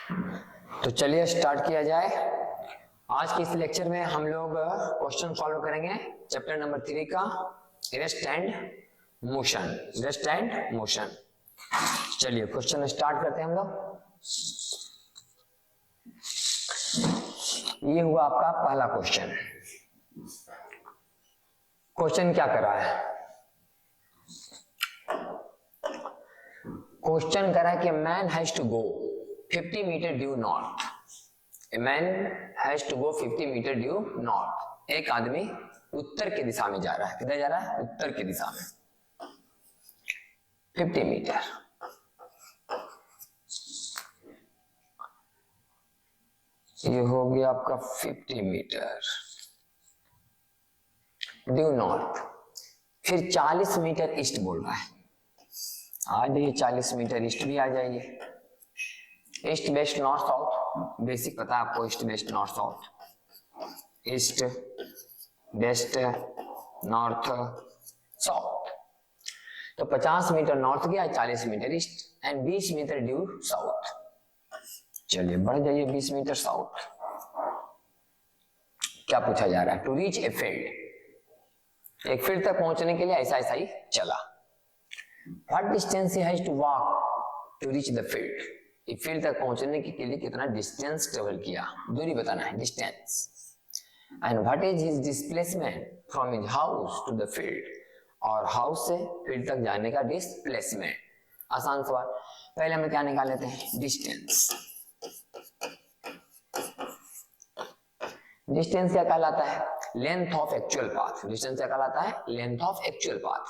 तो चलिए स्टार्ट किया जाए। आज के इस लेक्चर में हम लोग क्वेश्चन सॉल्व करेंगे चैप्टर नंबर 3 का rest and motion. Rest and motion. चलिए क्वेश्चन स्टार्ट करते हैं हम लोग। ये हुआ आपका पहला क्वेश्चन। क्वेश्चन क्या कर रहा है? क्वेश्चन कर रहा है कि man has to go 50 metre due north. A man has to go 50 metre due north. एक आदमी उत्तर की दिशा में जा रहा है। किधर जा रहा है? उत्तर की दिशा में 50 मीटर। ये हो गया आपका 50 मीटर ड्यू नॉर्थ। फिर 40 मीटर ईस्ट बोल रहा है। आ जाइए 40 मीटर ईस्ट भी आ जाइए। East west north south basic पता है आपको। East west north south, east west north south. तो 50 मीटर नॉर्थ गया, 40 metre east and 20 metre due south. चलिए बढ़ जाइए 20 मीटर साउथ। क्या पूछा जा रहा है? To reach a field. एक फील्ड तक पहुंचने के लिए ऐसा ऐसा ही चला। What distance he has to walk to reach the field. एक फील्ड तक पहुंचने के लिए कितना डिस्टेंस ट्रेवल किया, दूरी बताना है, distance. And what is his displacement from his house to the field. और हाउस से फील्ड तक जाने का डिस्प्लेसमेंट। आसान सवाल। पहले हम क्या निकाल लेते हैं? डिस्टेंस। डिस्टेंस क्या कहलाता है? Length of actual path. Distance क्या कहलाता है? Length of actual path.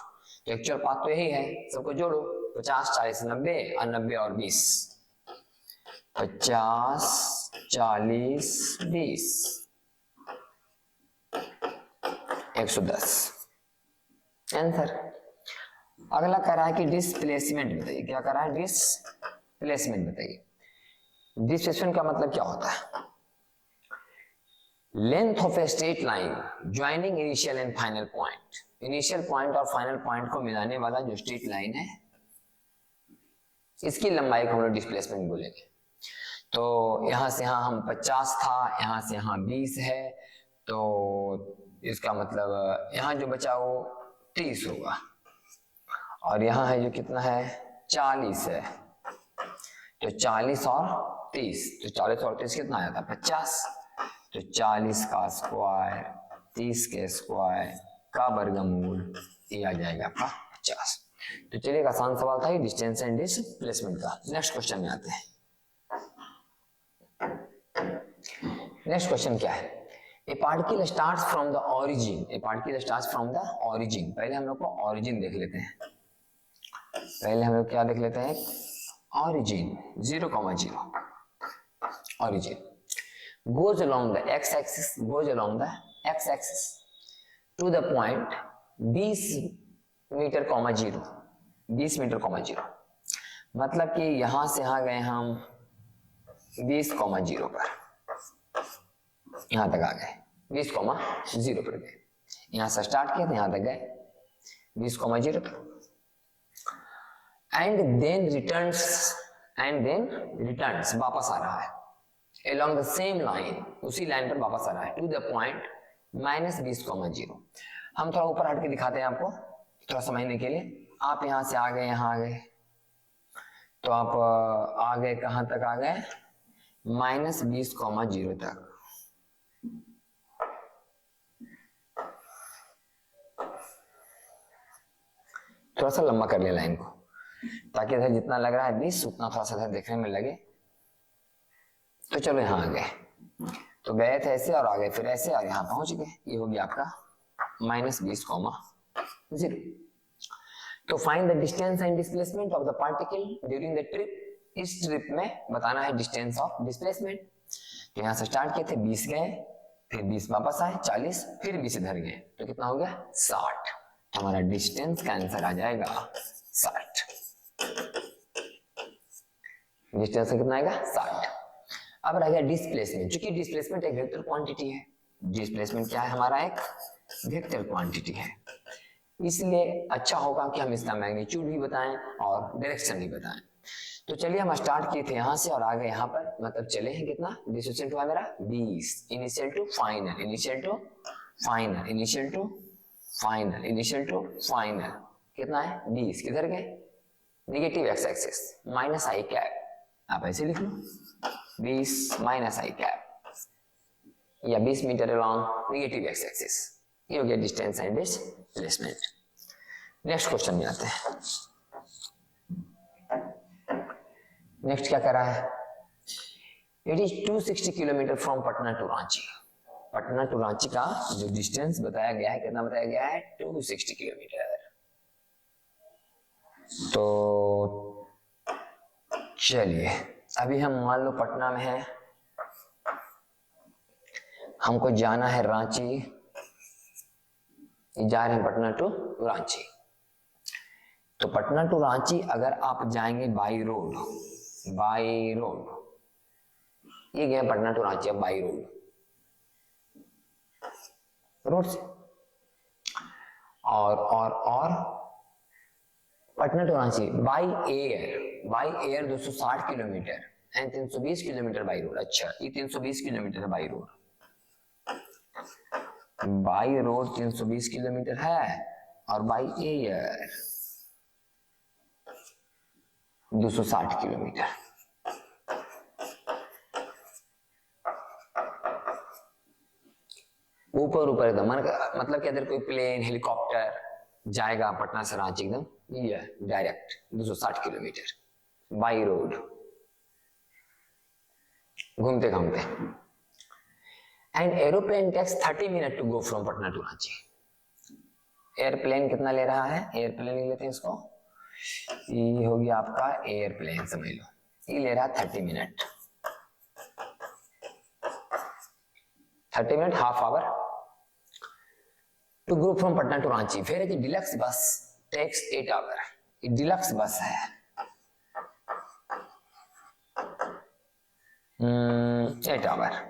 तो एक्चुअल पाथ तो यही है, सबको जोड़ो। 50 40 90 और 90 और 20। 50 40 20 110 आंसर। अगला कह रहा है कि डिस्प्लेसमेंट बताइए। क्या कह रहा है? डिस्प्लेसमेंट बताइए। डिस्प्लेसमेंट का मतलब क्या होता है? Length of a straight line joining initial and final point. Initial point और फाइनल पॉइंट को मिलाने वाला जो स्ट्रेट लाइन है, इसकी लंबाई को हम लोग डिस्प्लेसमेंट बोलेंगे। तो यहां से यहां हम 50 था, यहां से यहां 20 है, तो इसका मतलब यहां जो बचा वो 30 होगा। और यहां है जो कितना है? 40 है। तो 40 और 30, तो 40 और 30 कितना आया था? 50। तो 40 का स्क्वायर 30 के स्क्वायर का वर्गमूल, ये आ जाएगा आपका 50। तो चलिए आसान सवाल था ये डिस्टेंस एंड डिस्प्लेसमेंट का। नेक्स्ट क्वेश्चन में आते हैं। नेक्स्ट क्वेश्चन क्या है? ए particle starts from the origin. A particle starts from the origin. पहले हम लोग को ऑरिजिन देख लेते हैं। पहले हम लोग क्या देख लेते हैं? Origin 0,0 origin goes along the x-axis, goes along the x-axis to the point 20 metre, 0 20 metre, 0। मतलब कि यहां से यहां गए हम 20,0 पर, यहां तक आ गए 20,0 पर गए। यहां से स्टार्ट किया तो यहां तक गए 20,0 पर। एंड देन रिटर्न्स वापस आ रहा है along the same line, उसी लाइन पर वापस आ रहा है to the point -20,0। हम थोड़ा ऊपर हट के दिखाते हैं आपको थोड़ा समझने के लिए। आप यहां से आ गए, यहां आ गए, तो आप आ गए कहां तक आ गए? -20,0 तक। थोड़ा सा लंबा कर लिया लाइन को, ताकि इधर जितना लग रहा है 20 उतना थोड़ा सा इधर देखने में लगे। तो चलो यहां आ गए, तो गए थे ऐसे और आ गए फिर ऐसे और यहां पहुंच गए। ये हो गया आपका -20,0। तो find the distance and displacement of the particle during the trip. इस ट्रिप में बताना है डिस्टेंस ऑफ डिस्प्लेसमेंट। तो यहां से स्टार्ट किए थे, 20 गए, फिर 20 वापस आए, 40, फिर 20 इधर गए, तो कितना हो गया? 60। हमारा डिस्टेंस का आंसर आ जाएगा 60। डिस्टेंस कितना आएगा? 60। अब रह गया डिस्प्लेसमेंट। चूंकि डिस्प्लेसमेंट एक वेक्टर क्वांटिटी है, डिस्प्लेसमेंट क्या है? हमारा एक वेक्टर क्वांटिटी है, इसलिए अच्छा होगा कि हम इसका मैग्नीट्यूड भी बताएं और डायरेक्शन भी बताएं। तो चलिए हम स्टार्ट किए थे यहाँ से और आ गए यहाँ पर, मतलब चले हैं कितना, डिस्टेंस हुआ मेरा 20, initial to final, initial to final, initial to final, initial to final, कितना है 20, किधर गए, negative x axis, minus i cap, आप ऐसे लिख लो 20 माइनस आई कैप, या 20 metre along negative x axis, ये हो गया distance and displacement. Next question में आते हैं। नेक्स्ट क्या कर रहा है, it is 260 kilometre from Patna to Ranchi. Patna to Ranchi का जो डिस्टेंस बताया गया है, कितना बताया गया है, 260 किलोमीटर। तो चलिए अभी हम मान लो पटना में है, हमको जाना है रांची, जा रहे हैं पटना टू रांची। तो पटना टू रांची अगर आप जाएंगे बाई रोड, बाई रोड, ये गए पटना टू रांची, अब बाई रोड, रोड से, और Patna to Ranchi by air 260 kilometre and 320 kilometre by road. अच्छा, ये 320 किलोमीटर है by road, by road 320 kilometre है, और बाई एयर 260 किलोमीटर। ऊपर एकदम, मतलब कि अगर कोई प्लेन हेलीकॉप्टर जाएगा पटना से रांची एकदम ये डायरेक्ट 260 किलोमीटर बाई रोड, घूमते घूमते। And aeroplane takes 30 minute to go from Patna to Ranchi. Airplane कितना ले रहा है, एयरप्लेन लेते हैं इसको, ये हो गया आपका एयरप्लेन, समझ लो ये ले रहा है 30 minute, 30 minute, half hour to go from Patna to Ranchi. फिर है कि डिलक्स बस टेक्स 8 आवर, ये डिलक्स बस है, 8 आवर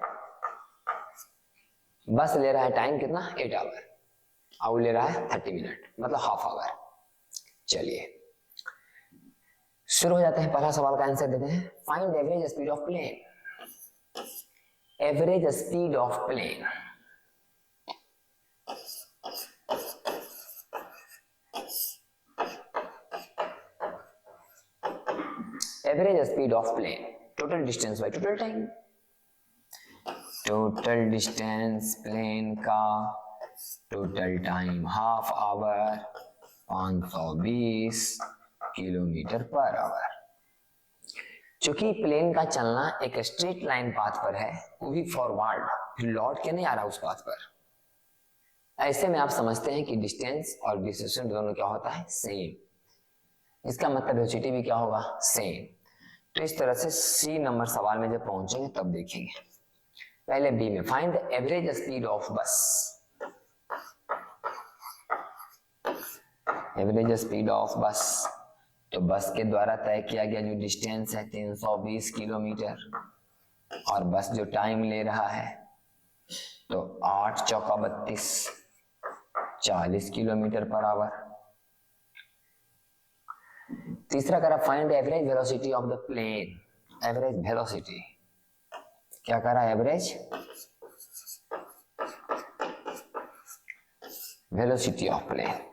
बस ले रहा है, टाइम कितना 8 आवर, और ले रहा है 30 मिनट, मतलब हाफ आवर। चलिए शुरू हो जाते हैं, पहला सवाल का आंसर देते हैं। Find average speed of plane, average speed of plane, average speed of plane, total distance by total time, total distance plane का total time half hour 520 kilometre per hour. चूंकि प्लेन का चलना एक स्ट्रेट लाइन पाथ पर है, वो भी forward, फिर लौट के नहीं आ रहा उस पाथ पर, ऐसे में आप समझते हैं कि डिस्टेंस और डिस्टेंस दोनों क्या होता है, सेम। इसका मतलब वेलोसिटी भी क्या होगा, सेम। तो इस तरह से सी नंबर सवाल में जब पहुंचेंगे तब देखेंगे। पहले बी में find the average speed of बस, एवरेज स्पीड ऑफ बस, तो बस के द्वारा तय किया गया जो डिस्टेंस है 320 किलोमीटर, और बस जो टाइम ले रहा है तो 8 चौका 32 40 किलोमीटर पर आवर। तीसरा करा find the average velocity of the plane, average velocity, क्या करा, एवरेज वेलोसिटी ऑफ प्लेन।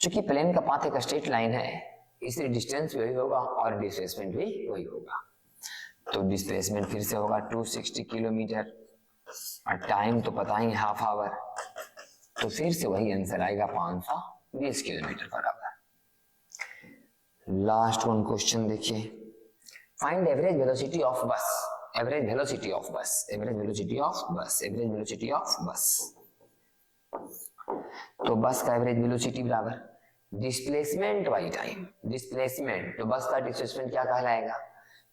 चूंकि प्लेन का पाथ एक स्ट्रेट लाइन है, इसलिए डिस्टेंस भी वही होगा और डिस्प्लेसमेंट भी वही होगा। तो डिस्प्लेसमेंट फिर से होगा 260 किलोमीटर, और टाइम तो पता ही हाफ आवर, तो फिर से वही आंसर आएगा 520 kilometre per our. Last one question देखिए, फाइंड एवरेज वेलोसिटी ऑफ बस, एवरेज वेलोसिटी ऑफ बस, एवरेज वेलोसिटी ऑफ बस, एवरेज वेलोसिटी ऑफ बस। तो बस का एवरेज वेलोसिटी बराबर डिस्प्लेसमेंट बाई टाइम, डिस्प्लेसमेंट, तो बस का डिस्प्लेसमेंट क्या कहलाएगा,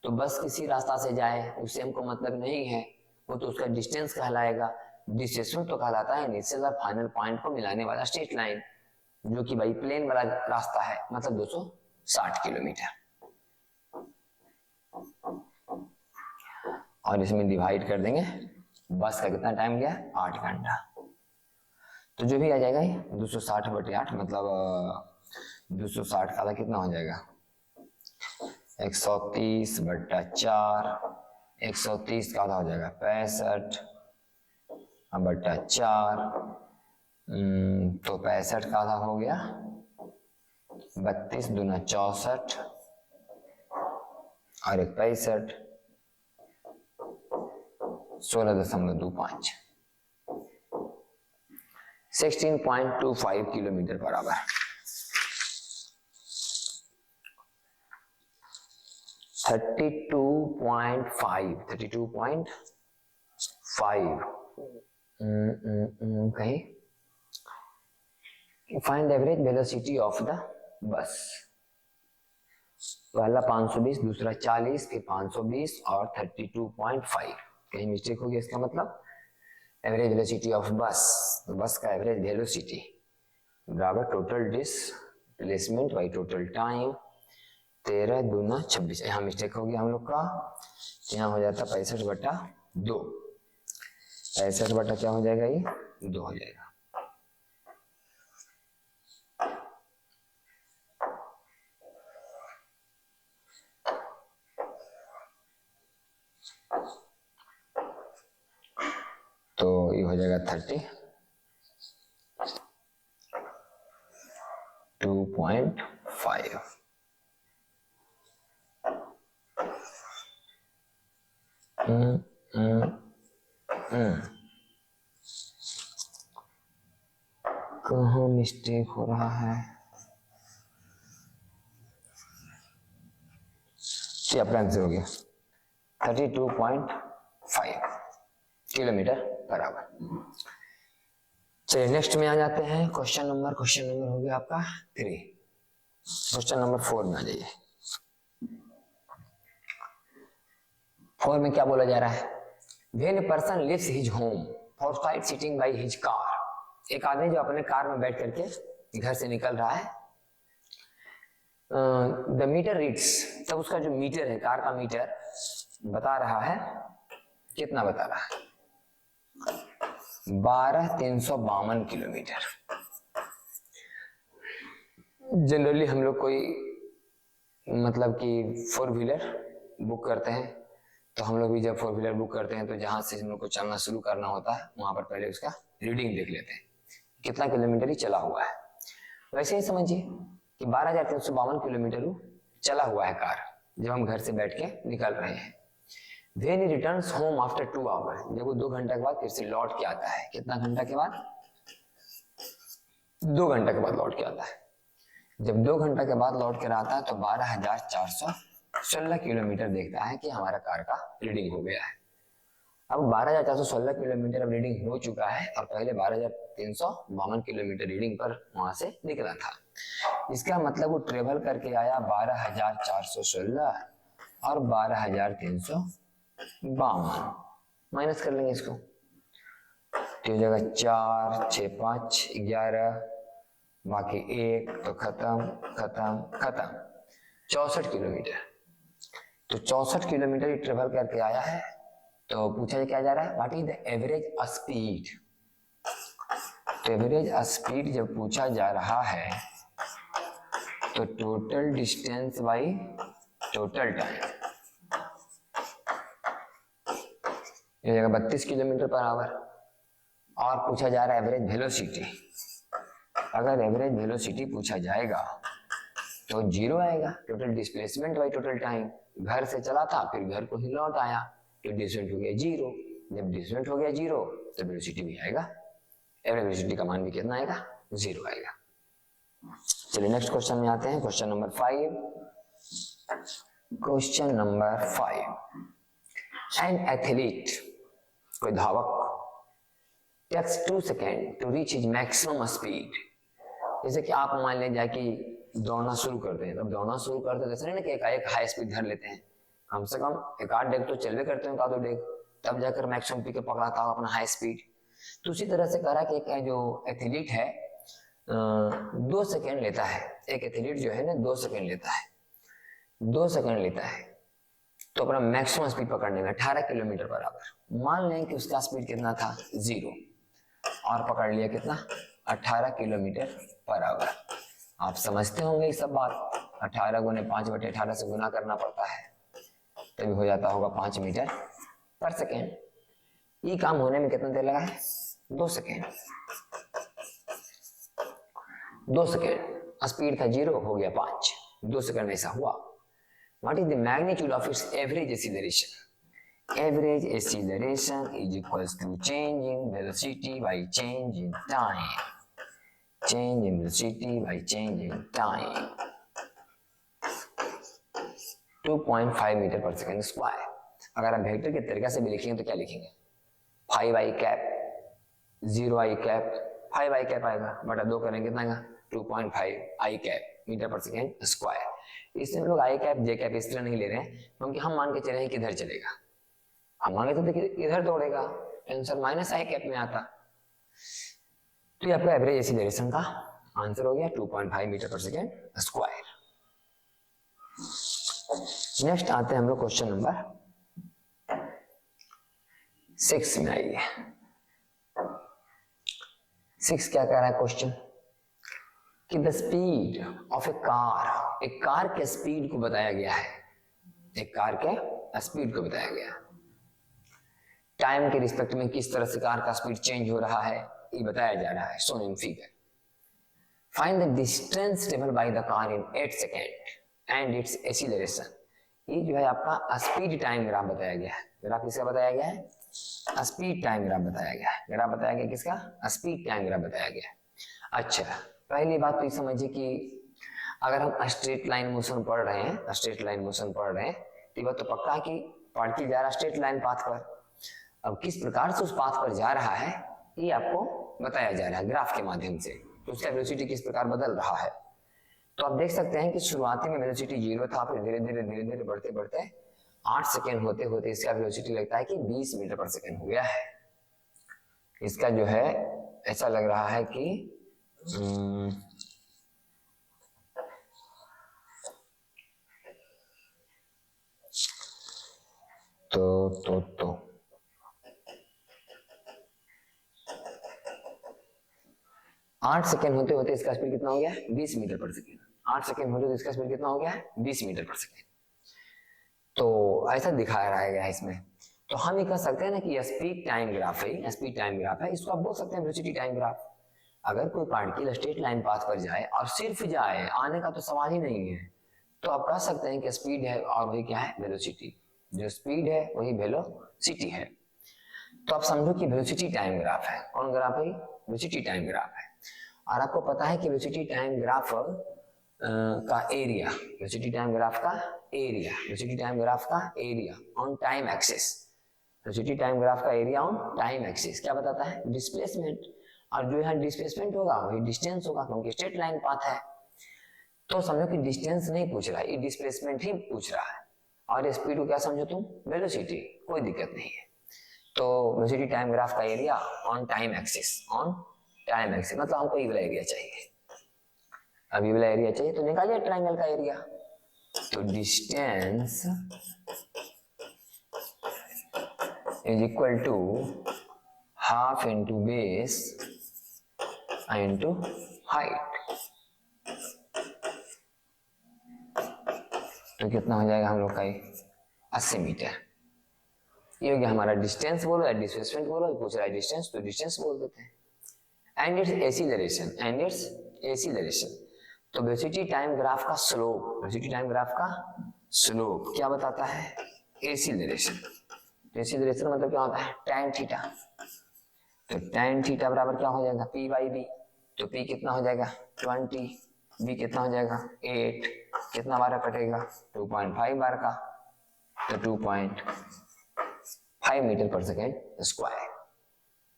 तो बस किसी रास्ता से जाए उससे हमको मतलब नहीं है, वो तो उसका डिस्टेंस कहलाएगा। डिस्प्लेसमेंट तो कहलाता है इनिशियल और फाइनल पॉइंट को मिलाने वाला स्ट्रेट लाइन, जो कि भाई प्लेन वाला रास्ता है, मतलब 260 किलोमीटर। और इसमें डिवाइड कर देंगे, बस का कितना टाइम गया, 8 घंटा, तो जो भी आ जाएगा 260/8, मतलब 260 का कितना हो जाएगा, 130/4, 130 का आधा हो जाएगा 65/4, तो 65 का आधा हो गया 32 दूना 64 और एक 65, 16.25, 16.25 kilometre per hour. Thirty two point five कहीं find average velocity of the bus. पहला 520, दूसरा 40, फिर 520 और 32.5। कहीं मिस्टेक होगी, इसका मतलब एवरेज वेलोसिटी ऑफ बस, तो बस का एवरेज वेलोसिटी बराबर total displacement by total time, 13 दूना 26। यहाँ मिस्टेक हो गया हम लोग का, यहाँ हो जाता 65/2, 65 क्या हो जाएगा, ये 2 हो जाएगा। तो ये हो जाएगा 32.5। कहाँ मिस्टेक हो रहा है, ये अपना आंसर हो गया 32.5 किलोमीटर पर आवर। चलिए नेक्स्ट में आ जाते हैं। क्वेश्चन नंबर हो गया आपका 3। क्वेश्चन नंबर 4 में आ जाइए। 4 में क्या बोला जा रहा है, when a person leaves his home for side sitting by his car. एक आदमी जो अपने कार में बैठ करके घर से निकल रहा है, द मीटर रीड्स, तब उसका जो मीटर है, कार का मीटर बता रहा है, कितना बता रहा है, 12,352 किलोमीटर। जनरली हम लोग कोई मतलब कि 4 व्हीलर बुक करते हैं, तो हम लोग भी जब 4 व्हीलर बुक करते हैं तो जहां से हम लोग को चलना शुरू करना होता है वहां पर पहले उसका रीडिंग देख लेते हैं कितना किलोमीटर ही चला हुआ है। वैसे ही समझिए कि 12,352 किलोमीटर चला हुआ है कार, जब हम घर से बैठ के निकल रहे हैं। When he returns home after 2 hours, जब वो 2 घंटे के बाद फिर से लौट के आता है, कितना घंटा के बाद, 2 घंटे के बाद लौट के आता है। जब 2 घंटे के बाद लौट कर आता है तो 12,416 किलोमीटर देखता है कि हमारा कार का रीडिंग हो गया है। अब 12,416 किलोमीटर अब रीडिंग हो चुका है और पहले 12,352 किलोमीटर रीडिंग पर वहां से निकला था। इसका मतलब वो ट्रेवल करके आया 12,416 और 12,352, माइनस कर लेंगे इसको, तो हो जाएगा 4, 6, 5, 11, बाकी 1 तो खत्म 64 किलोमीटर। तो 64 किलोमीटर ही ट्रेवल करके आया है। तो पूछा क्या जा रहा है, what is the average speed. तो एवरेज स्पीड जब पूछा जा रहा है तो total distance by total time, ये जगह 32 किलोमीटर पर आवर। और पूछा जा रहा है एवरेज वेलोसिटी। अगर एवरेज वेलोसिटी पूछा जाएगा तो 0 आएगा, total displacement by total time. घर से चला था फिर घर को ही लौट आया तो डिस्टेंस हो गया 0। जब डिस्टेंस हो गया 0 तो वेलोसिटी भी आएगा, एवरेज वेलोसिटी का मान भी कितना आएगा, 0 आएगा। चलिए नेक्स्ट क्वेश्चन में आते हैं। Question number 5। Question number 5, an athlete, कोई धावक, takes 2 second to reach his maximum speed. जैसे कि आप मान लें जाके दौड़ना शुरू करते हैं, तब दौड़ना शुरू करते हैं नहीं ना कि एक हाई स्पीड धर लेते हैं, कम से कम 1-8 डेग तो चलवे करते हैं, 1-2 डेग, तब जाकर मैक्सिमम पी के पकड़ाता हो अपना हाई स्पीड। तो उसी तरह से कह रहा कि एक जो एथलीट है 2 सेकेंड लेता है, एक एथलीट जो है ना 2 सेकेंड लेता है, 2 सेकेंड लेता है तो अपना मैक्सिमम स्पीड पकड़ने में 18 किलोमीटर पर आवर। मान लें कि उसका स्पीड कितना था, 0, और पकड़ लिया कितना, 18 किलोमीटर पर आवर। आप समझते होंगे ये सब बात। 18 गुने 5/18 से गुना करना पड़ता है, तभी हो जाता होगा 5 मीटर पर सेकेंड। ये काम होने में कितना देर लगा है? 2 सेकेंड। 2 सेकेंड। स्पीड था 0, हो गया 5, 2 सेकेंड में ऐसा हुआ। What is the magnitude of its average acceleration? Average acceleration is equals to change in velocity by change in time. Change in velocity by change in time. 2.5 metre पर second square. अगर हम vector के तरीके से भी लिखेंगे तो क्या लिखेंगे? 5i cap 0i cap 5i cap आएगा, बटा 2 करेंगे कितना आएगा? 2.5 i कैप मीटर पर सेकेंड स्क्वायर। इसमें हम लोग i कैप j कैप इस तरह नहीं ले रहे हैं, क्योंकि हम मान के चले हैं किधर चलेगा। हम मांगे तो देखिए इधर दौड़ेगा, आंसर माइनस आई कैप में आता। तो ये आपका एवरेज एक्सीलरेशन का आंसर हो गया 2.5 मीटर पर सेकेंड स्क्वायर। नेक्स्ट आते हैं हम लोग क्वेश्चन नंबर 6 में। आइए 6 क्या कह रहा है क्वेश्चन कि the speed of A car, एक कार के स्पीड को बताया गया है, एक कार के स्पीड को बताया गया है। टाइम के रिस्पेक्ट में किस तरह से कार का स्पीड चेंज हो रहा है ये बताया जा रहा है, shown in figure. Find the distance travelled by the car in 8 second and it's acceleration. ये जो है आपका स्पीड टाइम ग्राफ बताया गया है। ग्राफ किसका बताया गया है? स्पीड टाइम ग्राफ बताया गया है। ग्राफ बताया गया किसका? स्पीड टाइम ग्राफ बताया गया है। अच्छा, पहली बात तो ये समझिए कि अगर हम स्ट्रेट लाइन मोशन पढ़ रहे हैं, स्ट्रेट लाइन मोशन पढ़ रहे हैं, तो बात तो पक्का है कि पार्टिकल जा रहा है स्ट्रेट लाइन पाथ पर। अब किस प्रकार से उस पाथ पर जा रहा है ये आपको बताया जा रहा है ग्राफ के माध्यम से, तो उसका वेलोसिटी किस प्रकार बदल रहा है। तो आप देख सकते हैं कि शुरुआती में वेलोसिटी 0 था, फिर धीरे धीरे बढ़ते बढ़ते 8 सेकेंड होते होते इसका वेलोसिटी लगता है कि 20 मीटर पर सेकेंड हो गया है। इसका जो है ऐसा लग रहा है कि तो 8 सेकेंड होते होते इसका स्पीड कितना हो गया? 20 मीटर पर सेकेंड। 8 सेकेंड होते तो इसका स्पीड कितना हो गया? 20 मीटर पर सेकेंड। तो ऐसा दिखाया रहा है इसमें। तो हम ये कह सकते हैं ना कि स्पीड टाइम ग्राफ है, स्पीड टाइम ग्राफ है, इसको आप बोल सकते हैं वेलोसिटी टाइम ग्राफ। अगर कोई पार्टिकल स्ट्रेट लाइन पाथ पर जाए और सिर्फ जाए, आने का तो सवाल ही नहीं है, तो आप कह सकते हैं कि स्पीड है और वही क्या है? वेलोसिटी। जो स्पीड है वही वेलोसिटी है। तो आप समझो कि वेलोसिटी टाइम ग्राफ है। कौन ग्राफ है? वेलोसिटी टाइम ग्राफ है। और आपको पता है कि वेलोसिटी टाइम ग्राफ का एरिया, वेलोसिटी टाइम ग्राफ का एरिया, वेलोसिटी टाइम ग्राफ का area on time axis, velocity time graph का एरिया ऑन टाइम एक्सिस क्या बताता है? डिस्प्लेसमेंट। और जो यहाँ डिस्प्लेसमेंट होगा वही डिस्टेंस होगा, क्योंकि स्ट्रेट लाइन पाथ है। तो समझो कि डिस्टेंस नहीं पूछ रहा है, ये डिस्प्लेसमेंट ही पूछ रहा है। और स्पीड को क्या समझो तुम? वेलोसिटी। कोई दिक्कत नहीं है। तो वेलोसिटी टाइम ग्राफ का area on time axis, on time axis मतलब हमको ये वाला एरिया चाहिए। अब ये वाला एरिया चाहिए तो निकालिए ट्रायंगल का एरिया। तो distance is equal to half into base into height. तो कितना हो जाएगा हम लोग का? 80 मीटर। ये हो गया हमारा डिस्टेंस। बोलो या डिस्प्लेसमेंट बोलो, पूछ रहा है डिस्टेंस तो डिस्टेंस बोल देते हैं। And it's acceleration, and it's acceleration. तो वेलोसिटी टाइम ग्राफ का स्लोप, वेलोसिटी टाइम ग्राफ का स्लोप क्या बताता है? एक्सीलरेशन। एक्सीलरेशन मतलब क्या होता है? tan theta. तो tan थीटा बराबर क्या हो जाएगा? p/b। तो p कितना हो जाएगा? 20, b कितना हो जाएगा? 8, कितना बार कटेगा? 2.5 बार का, तो 2.5 मीटर पर सेकेंड स्क्वायर।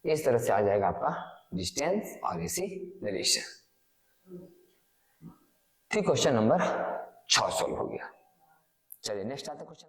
इस तरह से आ जाएगा आपका डिस्टेंस और एक्सीलरेशन। फिर क्वेश्चन नंबर 6 सॉल्व हो गया। चलिए नेक्स्ट आता है क्वेश्चन